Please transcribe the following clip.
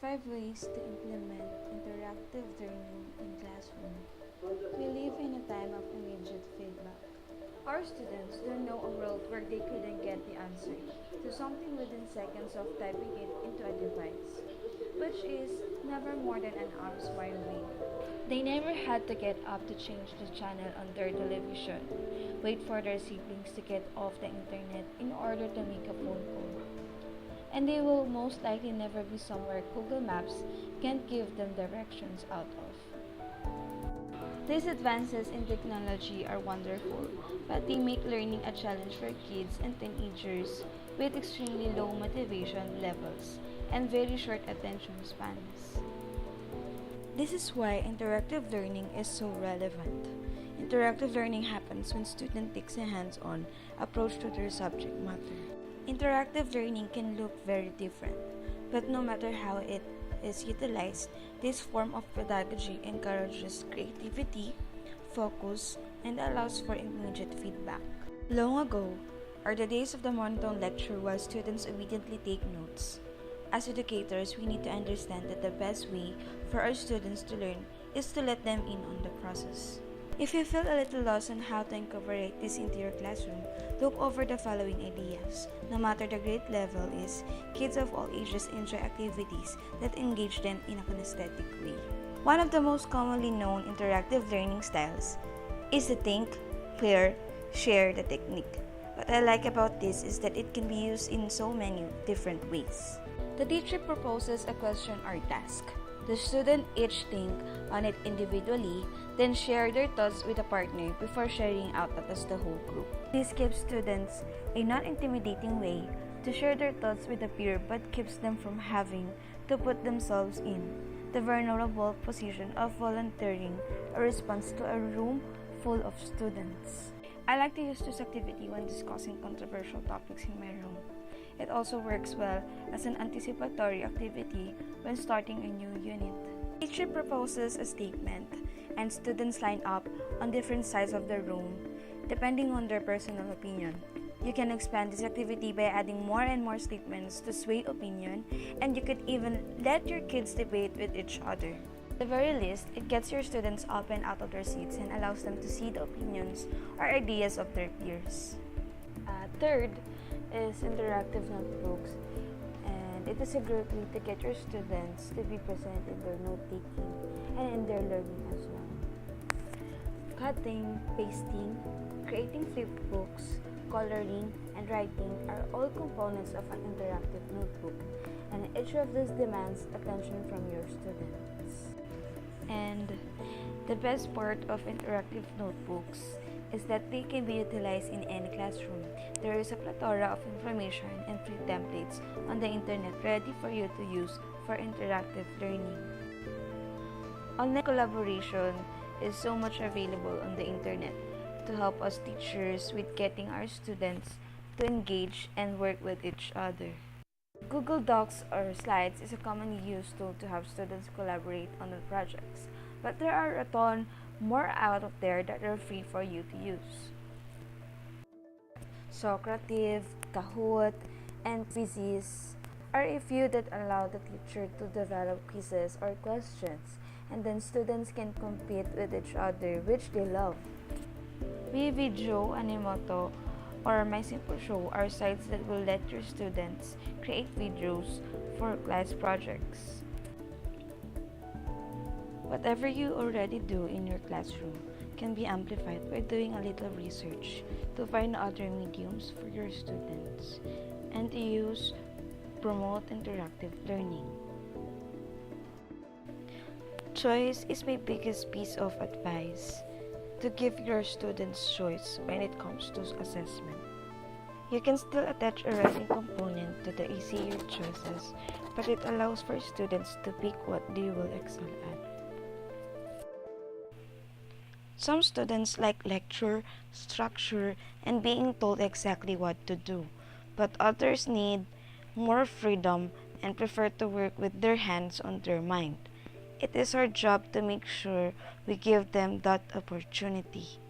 5 ways to implement interactive learning in classroom. We live in a time of immediate feedback. Our students don't know a world where they couldn't get the answer to something within seconds of typing it into a device, which is never more than an arm's wide away. They never had to get up to change the channel on their television, wait for their siblings to get off the internet in order to make a phone call. And they will most likely never be somewhere Google Maps can't give them directions out of. These advances in technology are wonderful, but they make learning a challenge for kids and teenagers with extremely low motivation levels and very short attention spans. This is why interactive learning is so relevant. Interactive learning happens when student takes a hands-on approach to their subject matter. Interactive learning can look very different, but no matter how it is utilized, this form of pedagogy encourages creativity, focus, and allows for immediate feedback. Long ago are the days of the monotone lecture while students obediently take notes. As educators, we need to understand that the best way for our students to learn is to let them in on the process. If you feel a little lost on how to incorporate this into your classroom, look over the following ideas. No matter the grade level is, kids of all ages enjoy activities that engage them in a kinesthetic way. One of the most commonly known interactive learning styles is the think, pair, share the technique. What I like about this is that it can be used in so many different ways. The teacher proposes a question or task. The student each think on it individually, then share their thoughts with a partner before sharing out as the whole group. This gives students a non-intimidating way to share their thoughts with a peer but keeps them from having to put themselves in the vulnerable position of volunteering a response to a room full of students. I like to use this activity when discussing controversial topics in my room. It also works well as an anticipatory activity when starting a new unit. The teacher proposes a statement, and students line up on different sides of the room, depending on their personal opinion. You can expand this activity by adding more and more statements to sway opinion, and you could even let your kids debate with each other. At the very least, it gets your students up and out of their seats and allows them to see the opinions or ideas of their peers. Third is interactive notebooks, and it is a great way to get your students to be present in their note-taking and in their learning as well. Cutting, pasting, creating flipbooks, coloring, and writing are all components of an interactive notebook, and each of these demands attention from your students. And the best part of interactive notebooks is that they can be utilized in any classroom. There is a plethora of information and free templates on the internet ready for you to use for interactive learning. Online collaboration is so much available on the internet to help us teachers with getting our students to engage and work with each other. Google Docs or Slides is a commonly used tool to have students collaborate on the projects, but there are a ton more out of there that are free for you to use. Socrative, Kahoot, and Quizzes are a few that allow the teacher to develop quizzes or questions, and then students can compete with each other, which they love. Video, Animoto, or My Simple Show are sites that will let your students create videos for class projects. Whatever you already do in your classroom can be amplified by doing a little research to find other mediums for your students and to use promote interactive learning. Choice is my biggest piece of advice, to give your students choice when it comes to assessment. You can still attach a writing component to the easier choices, but it allows for students to pick what they will excel at. Some students like lecture, structure, and being told exactly what to do, but others need more freedom and prefer to work with their hands on their mind. It is our job to make sure we give them that opportunity.